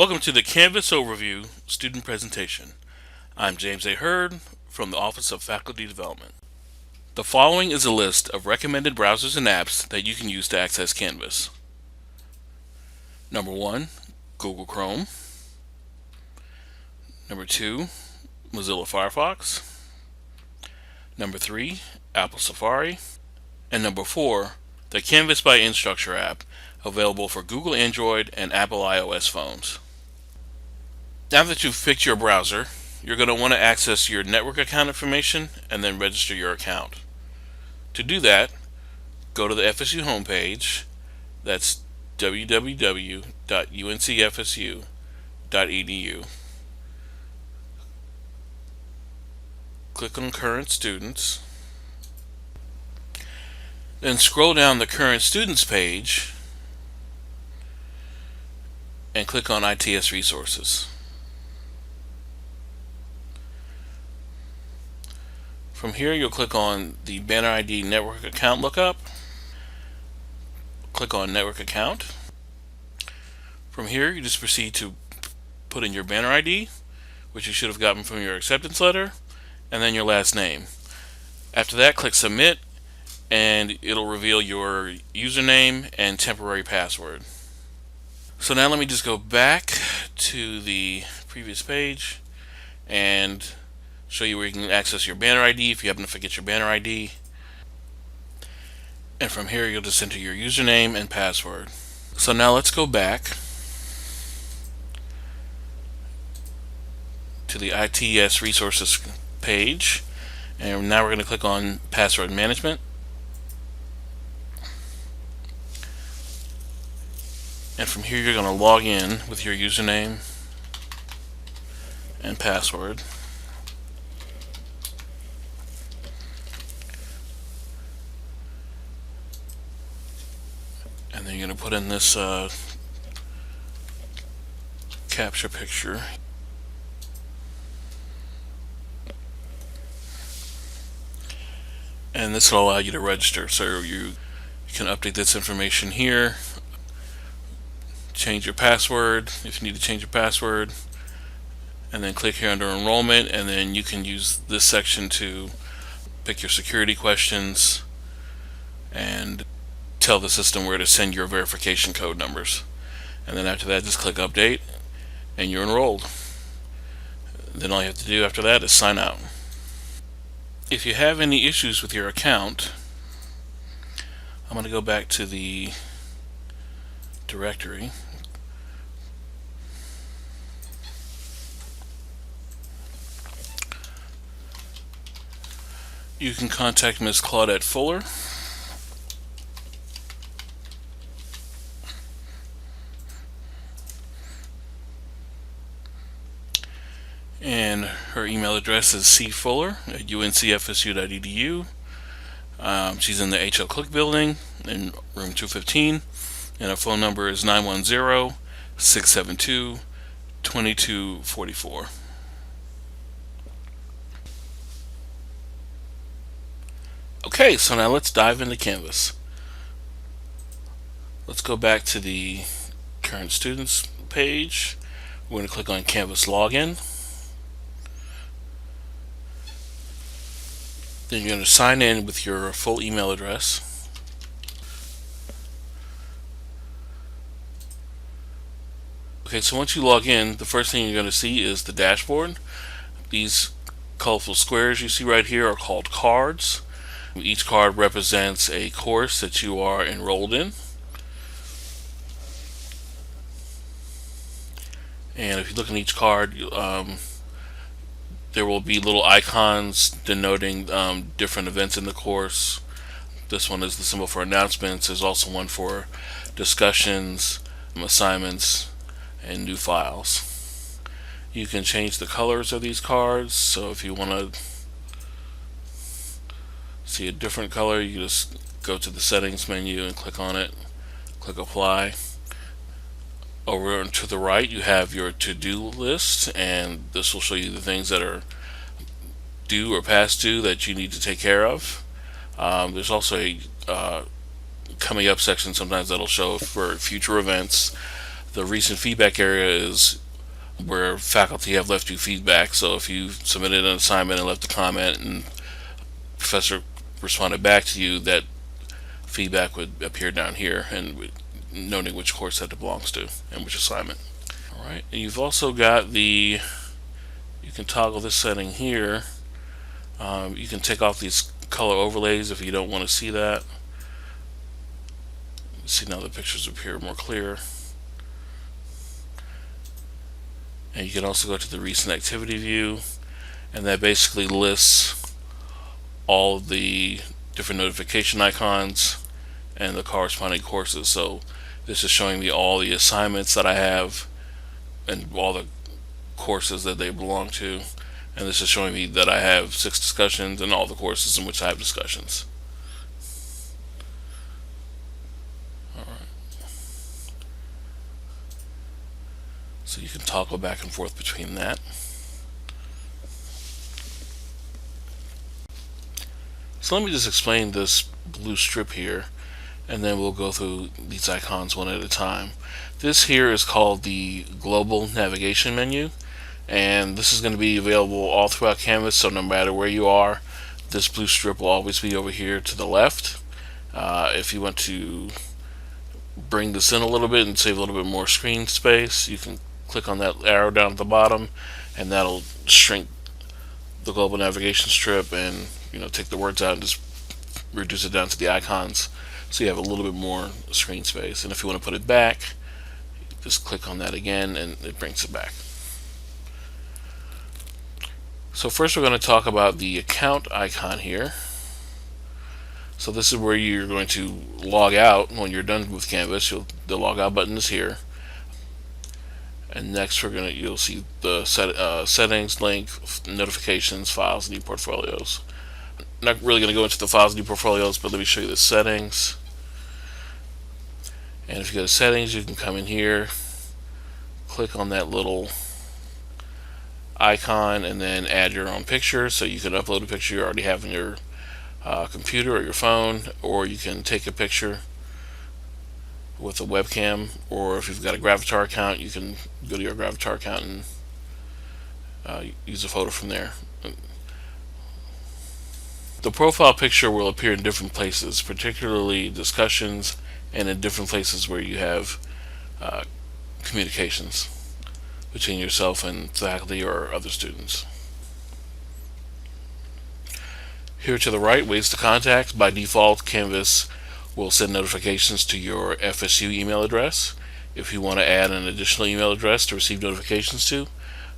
Welcome to the Canvas Overview Student Presentation. I'm James A. Hurd from the Office of Faculty Development. The following is a list of recommended browsers and apps that you can use to access Canvas. Number 1, Google Chrome. Number 2, Mozilla Firefox. Number 3, Apple Safari. And number 4, the Canvas by Instructor app, available for Google Android and Apple iOS phones. Now that you've picked your browser, you're going to want to access your network account information and then register your account. To do that, go to the FSU homepage. That's www.uncfsu.edu. Click on Current Students. Then scroll down the Current Students page and click on ITS Resources. From here, you'll click on the Banner ID Network Account Lookup. Click on Network Account. From here, you just proceed to put in your banner ID, which you should have gotten from your acceptance letter, and then your last name. After that, click Submit, and it'll reveal your username and temporary password. So now let me just go back to the previous page and show you where you can access your banner ID if you happen to forget your banner ID. And from here, you'll just enter your username and password. So now let's go back to the ITS Resources page, and now we're going to click on Password Management. And from here, you're going to log in with your username and password. And then you're going to put in this capture picture. And this will allow you to register. So you can update this information here, change your password if you need to change your password, and then click here under enrollment, and then you can use this section to pick your security questions and tell the system where to send your verification code numbers. And then after that, just click update and you're enrolled. Then all you have to do after that is sign out. If you have any issues with your account, I'm going to go back to the directory. You can contact Ms. Claudette Fuller. And her email address is cfuller@uncfsu.edu. She's in the HL Click building in room 215, and her phone number is 910-672-2244. Okay, so now let's dive into Canvas. Let's go back to the Current Students page. We're going to click on Canvas Login. Then you're going to sign in with your full email address. Okay, so once you log in, the first thing you're going to see is the dashboard. These colorful squares you see right here are called cards. Each card represents a course that you are enrolled in. And if you look in each card, there will be little icons denoting different events in the course. This one is the symbol for announcements. There's also one for discussions, assignments, and new files. You can change the colors of these cards. So if you want to see a different color, you just go to the settings menu and click on it, click apply. Over to the right, you have your to-do list, and this will show you the things that are due or past due that you need to take care of. There's also a coming up section sometimes that'll show for future events The recent feedback area is where faculty have left you feedback. So if you submitted an assignment and left a comment and professor responded back to you, that feedback would appear down here and noting which course that it belongs to and which assignment. Alright, you've also got you can toggle this setting here. You can take off these color overlays if you don't want to see that. See, now the pictures appear more clear. And you can also go to the recent activity view, and that basically lists all of the different notification icons and the corresponding courses. So this is showing me all the assignments that I have and all the courses that they belong to, and this is showing me that I have 6 discussions and all the courses in which I have discussions. So you can toggle back and forth between that. So let me just explain this blue strip here, and then we'll go through these icons one at a time. This here is called the global navigation menu, and this is going to be available all throughout Canvas, so no matter where you are, this blue strip will always be over here to the left. If you want to bring this in a little bit and save a little bit more screen space, you can click on that arrow down at the bottom, and that'll shrink the global navigation strip and take the words out and just reduce it down to the icons, so you have a little bit more screen space. And if you want to put it back, just click on that again and it brings it back. So first we're going to talk about the account icon here. So this is where you're going to log out when you're done with Canvas. The log out button is here. And next you'll see the settings, link, notifications, files, and e-portfolios. I'm not really going to go into the files and e-portfolios, but let me show you the settings. And if you go to settings, you can come in here, click on that little icon, and then add your own picture. So you can upload a picture you already have in your computer or your phone, or you can take a picture with a webcam, or if you've got a Gravatar account, you can go to your Gravatar account and use a photo from there. The profile picture will appear in different places, particularly discussions and in different places where you have communications between yourself and faculty or other students. Here to the right, ways to contact. By default, Canvas will send notifications to your FSU email address. If you want to add an additional email address to receive notifications to,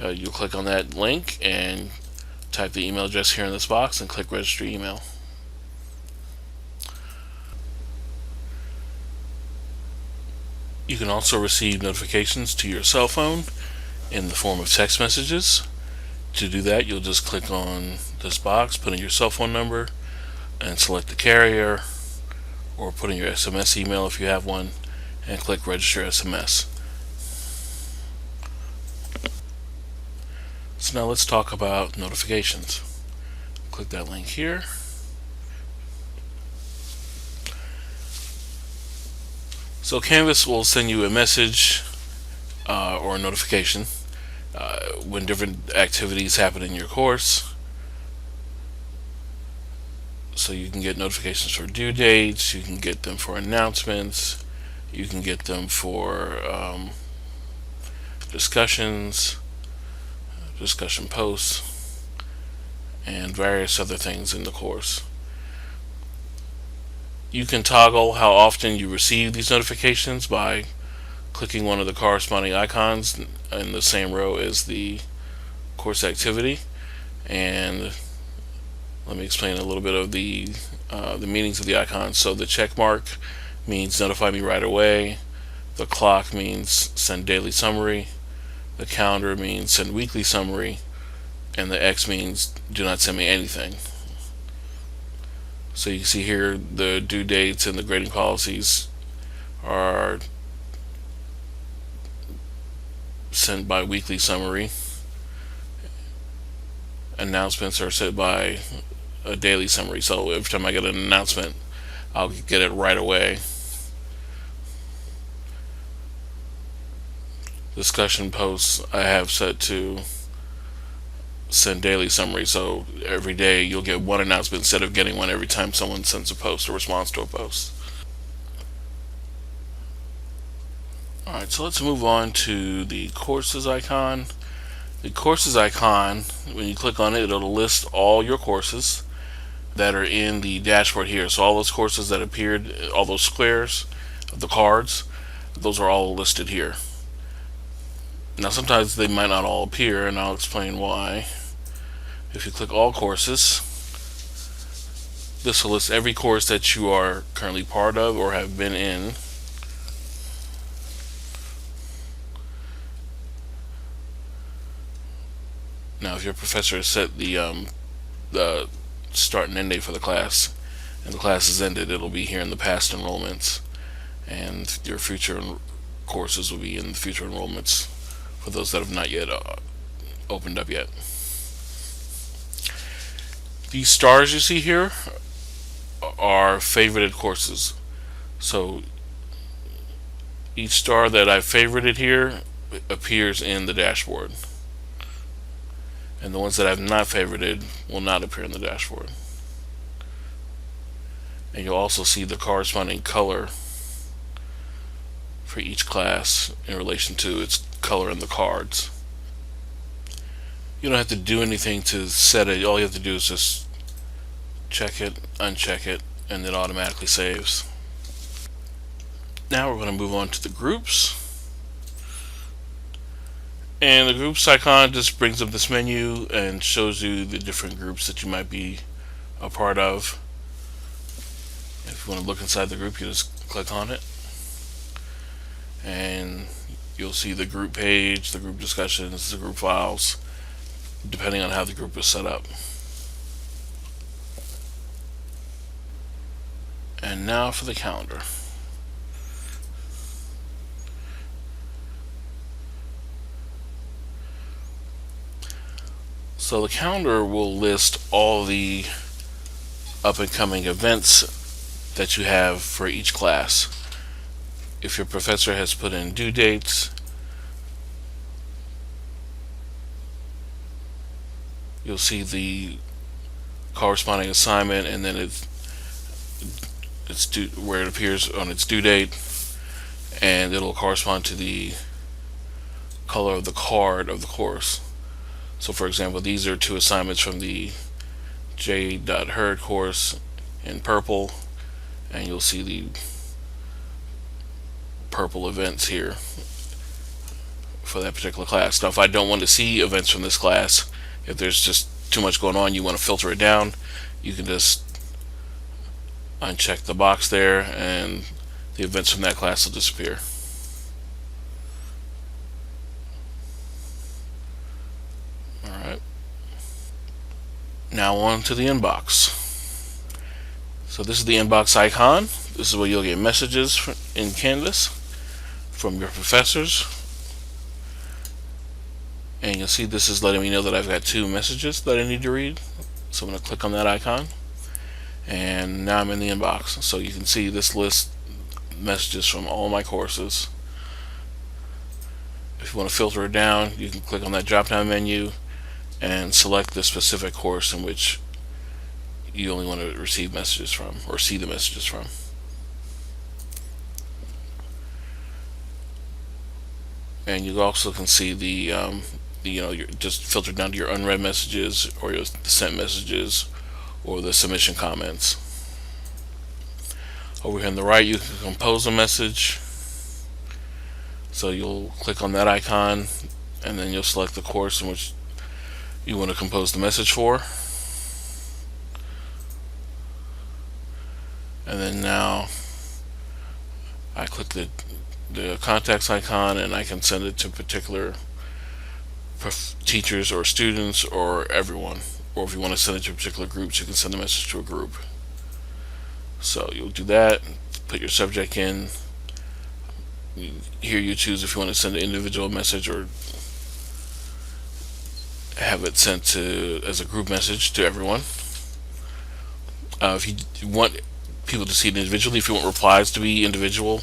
you'll click on that link and type the email address here in this box and click register email. You can also receive notifications to your cell phone in the form of text messages. To do that, you'll just click on this box, put in your cell phone number, and select the carrier, or put in your SMS email if you have one, and click register SMS. So now let's talk about notifications. Click that link here. So Canvas will send you a message or a notification when different activities happen in your course. So you can get notifications for due dates, you can get them for announcements, you can get them for discussions, discussion posts, and various other things in the course. You can toggle how often you receive these notifications by clicking one of the corresponding icons in the same row as the course activity. And let me explain a little bit of the meanings of the icons. So the check mark means notify me right away. The clock means send daily summary. The calendar means send weekly summary. And the X means do not send me anything. So you can see here the due dates and the grading policies are sent by weekly summary. Announcements are sent by a daily summary. So every time I get an announcement, I'll get it right away. discussion posts I have set to send daily summary, so every day you'll get one announcement instead of getting one every time someone sends a post or responds to a post. Alright, so let's move on to the courses icon. The courses icon, when you click on it, it'll list all your courses that are in the dashboard here. So all those courses that appeared, all those squares, the cards, those are all listed here. Now sometimes they might not all appear, and I'll explain why. If you click all courses, this will list every course that you are currently part of or have been in. Now if your professor has set the start and end date for the class, and the class is ended, it'll be here in the past enrollments, and your future courses will be in the future enrollments for those that have not yet opened up yet. These stars you see here are favorited courses. So each star that I've favorited here appears in the dashboard, and the ones that I've not favorited will not appear in the dashboard. And you'll also see the corresponding color for each class in relation to its color in the cards. You don't have to do anything to set it. All you have to do is just check it, uncheck it, and it automatically saves. Now we're going to move on to the groups. And the groups icon just brings up this menu and shows you the different groups that you might be a part of. If you want to look inside the group, you just click on it, and you'll see the group page, the group discussions, the group files, depending on how the group is set up. And now for the calendar. So the calendar will list all the up and coming events that you have for each class. If your professor has put in due dates, you'll see the corresponding assignment, and then it's due, where it appears on its due date, and it'll correspond to the color of the card of the course. So for example, these are two assignments from the J.Herd course in purple, and you'll see the purple events here for that particular class. Now if I don't want to see events from this class, if there's just too much going on, you want to filter it down, you can just uncheck the box there and the events from that class will disappear. Alright, now on to the inbox. So this is the inbox icon. This is where you'll get messages in Canvas from your professors, and you'll see this is letting me know that I've got 2 messages that I need to read. So I'm going to click on that icon, and now I'm in the inbox. So you can see this list messages from all my courses. If you want to filter it down, you can click on that drop down menu and select the specific course in which you only want to receive messages from or see the messages from. And you also can see the you're just filtered down to your unread messages or your sent messages or the submission comments. Over here on the right, you can compose a message. So you'll click on that icon, and then you'll select the course in which you want to compose the message for. And then now I click the contacts icon, and I can send it to particular teachers or students or everyone. Or if you want to send it to particular groups, you can send the message to a group. So you'll do that, put your subject in. Here you choose if you want to send an individual message or have it sent to as a group message to everyone. If you want people to see it individually, if you want replies to be individual,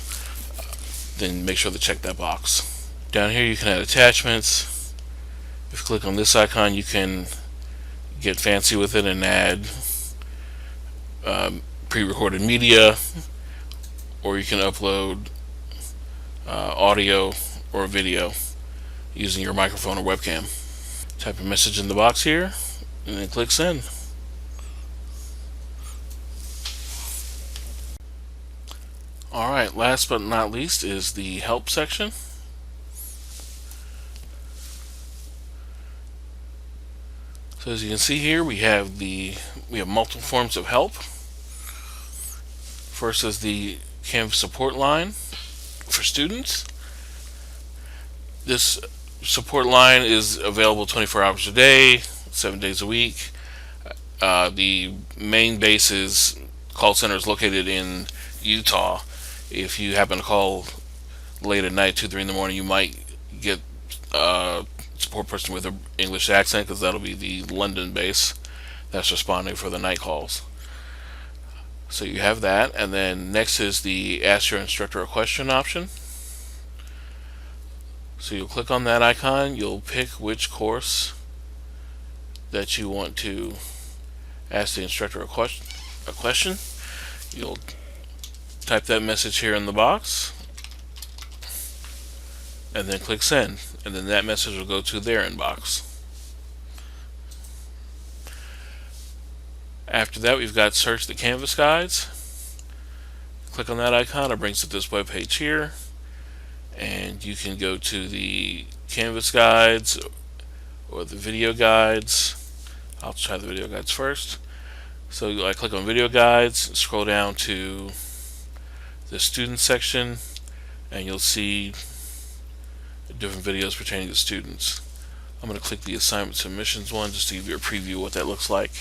then make sure to check that box Down here you can add attachments. If you click on this icon, you can get fancy with it and add pre-recorded media, or you can upload audio or video using your microphone or webcam. Type a message in the box here and then click send. Alright, last but not least is the help section. So as you can see here, we have multiple forms of help. First is the Canvas support line for students. This support line is available 24 hours a day, 7 days a week. The main call center is located in Utah. If you happen to call late at night, 2, 3 in the morning, you might get a support person with an English accent, because that'll be the London base that's responding for the night calls. So you have that, and then next is the Ask Your Instructor a Question option. So you'll click on that icon, you'll pick which course that you want to ask the instructor a question. You'll type that message here in the box and then click send, and then that message will go to their inbox. After that, we've got search the Canvas guides. Click on that icon, it brings up this web page here, and you can go to the Canvas guides or the video guides. I'll try the video guides first. So I click on video guides, scroll down to the student section, and you'll see different videos pertaining to students. I'm going to click the assignment submissions one just to give you a preview of what that looks like.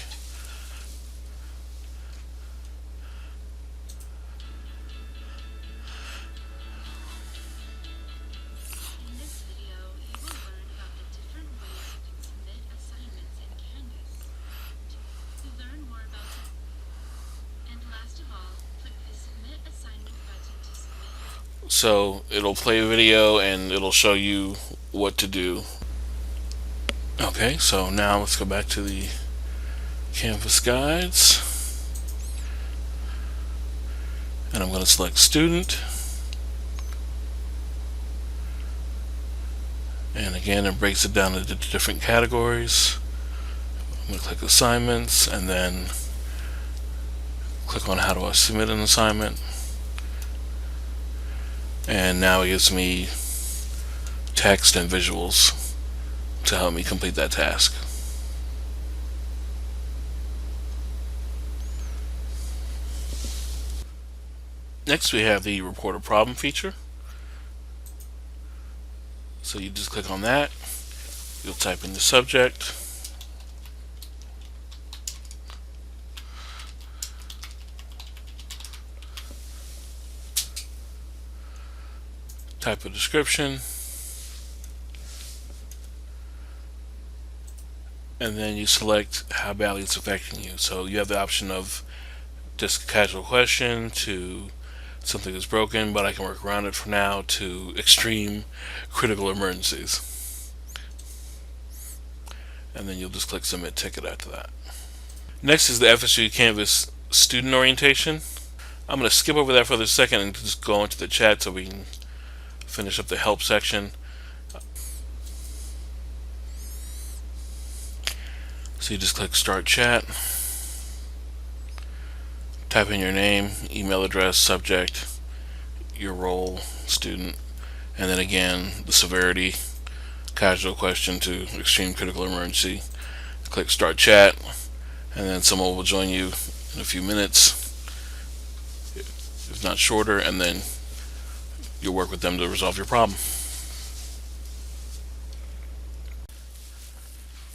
So it'll play a video and it'll show you what to do. Okay, so now let's go back to the Canvas guides, and I'm going to select student, and again it breaks it down into different categories. I'm going to click assignments and then click on how do I submit an assignment. And now it gives me text and visuals to help me complete that task. Next, we have the report a problem feature. So you just click on that, you'll type in the subject, type a description, and then you select how badly it's affecting you. So you have the option of just a casual question to something that's broken, but I can work around it for now, to extreme critical emergencies. And then you'll just click submit ticket after that. Next is the FSU Canvas student orientation. I'm going to skip over that for a second and just go into the chat so we can finish up the help section. So you just click start chat, type in your name, email address, subject, your role, student, and then again the severity, casual question to extreme critical emergency. Click start chat, and then someone will join you in a few minutes, if not shorter, and then you'll work with them to resolve your problem.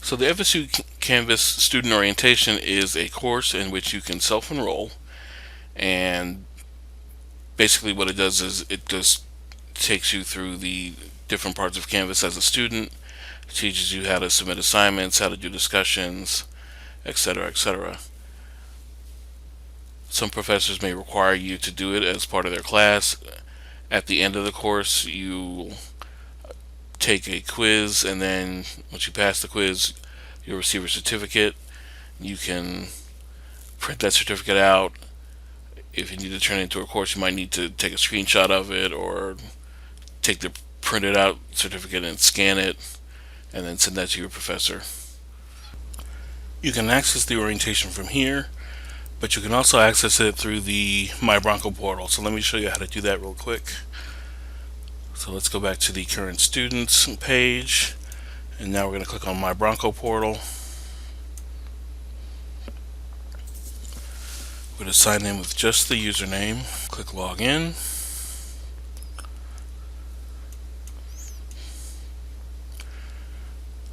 So the FSU Canvas Student Orientation is a course in which you can self-enroll, and basically what it does is it just takes you through the different parts of Canvas as a student. It teaches you how to submit assignments, how to do discussions, etc., etc. Some professors may require you to do it as part of their class. At the end of the course, you take a quiz, and then once you pass the quiz, you'll receive a certificate. You can print that certificate out. If you need to turn it into a course, you might need to take a screenshot of it, or take the printed out certificate and scan it, and then send that to your professor. You can access the orientation from here, but you can also access it through the My Bronco Portal. So let me show you how to do that real quick. So let's go back to the current students page, and now we're going to click on My Bronco Portal. We're going to sign in with just the username. Click Login.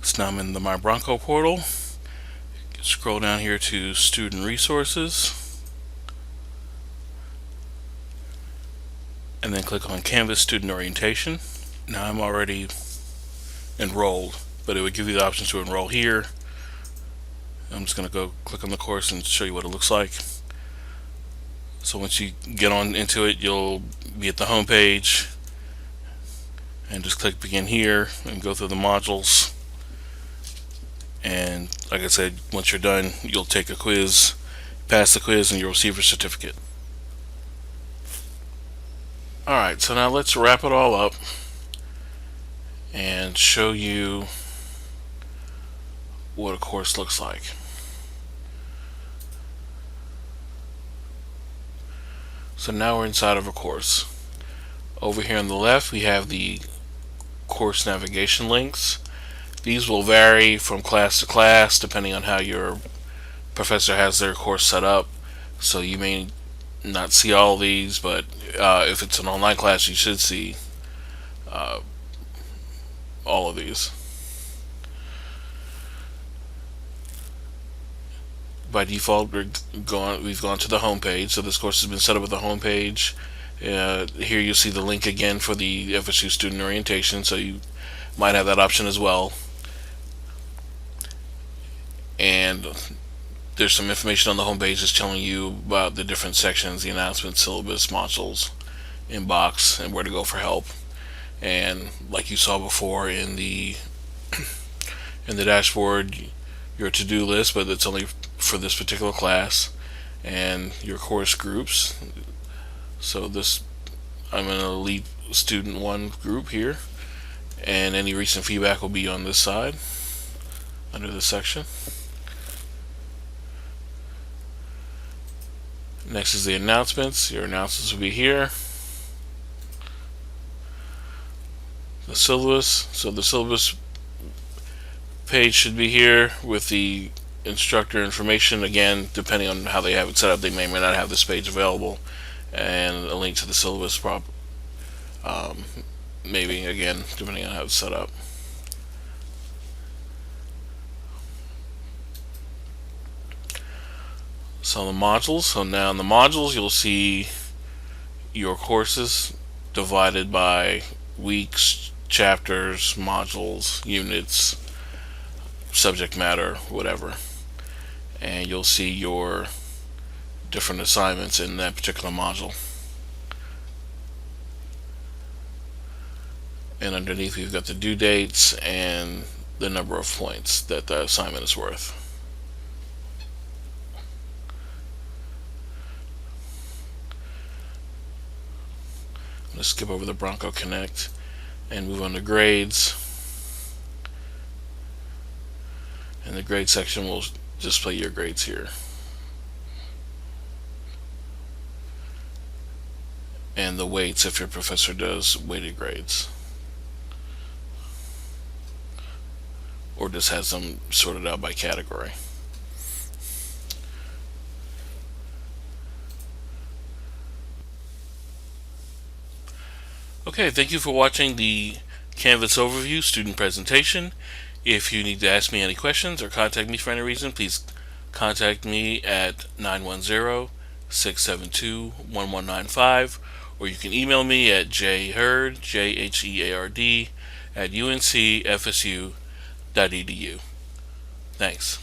So now I'm in the My Bronco Portal. Scroll down here to Student Resources, and then click on Canvas Student Orientation. Now I'm already enrolled, but it would give you the option to enroll here. I'm just going to go click on the course and show you what it looks like. So once you get on into it, you'll be at the home page, and just click Begin here and go through the modules. And like I said, once you're done, you'll take a quiz, pass the quiz, and you'll receive a certificate. Alright, so now let's wrap it all up and show you what a course looks like. So now we're inside of a course. Over here on the left, we have the course navigation links. These will vary from class to class depending on how your professor has their course set up. So you may not see all of these, but if it's an online class, you should see all of these. By default, we've gone to the home page, so this course has been set up with the home page. Here you'll see the link again for the FSU student orientation, so you might have that option as well. And there's some information on the home page just telling you about the different sections, the announcements, syllabus, modules, inbox, and where to go for help. And like you saw before in the dashboard, your to-do list, but it's only for this particular class, and your course groups. So I'm an elite student 1 group here, and any recent feedback will be on this side under this section. Next is the announcements. Your announcements will be here. The syllabus. So the syllabus page should be here with the instructor information. Again, depending on how they have it set up, they may or may not have this page available, and a link to the syllabus maybe, again, depending on how it's set up. So the modules. So now in the modules, you'll see your courses divided by weeks, chapters, modules, units, subject matter, whatever. And you'll see your different assignments in that particular module. And underneath, we've got the due dates and the number of points that the assignment is worth. Let's skip over the Bronco Connect and move on to grades. And the grade section will display your grades here. And the weights if your professor does weighted grades, or just has them sorted out by category. Okay, thank you for watching the Canvas Overview student presentation. If you need to ask me any questions or contact me for any reason, please contact me at 910-672-1195, or you can email me at jheard, JHEARD, @uncfsu.edu. Thanks.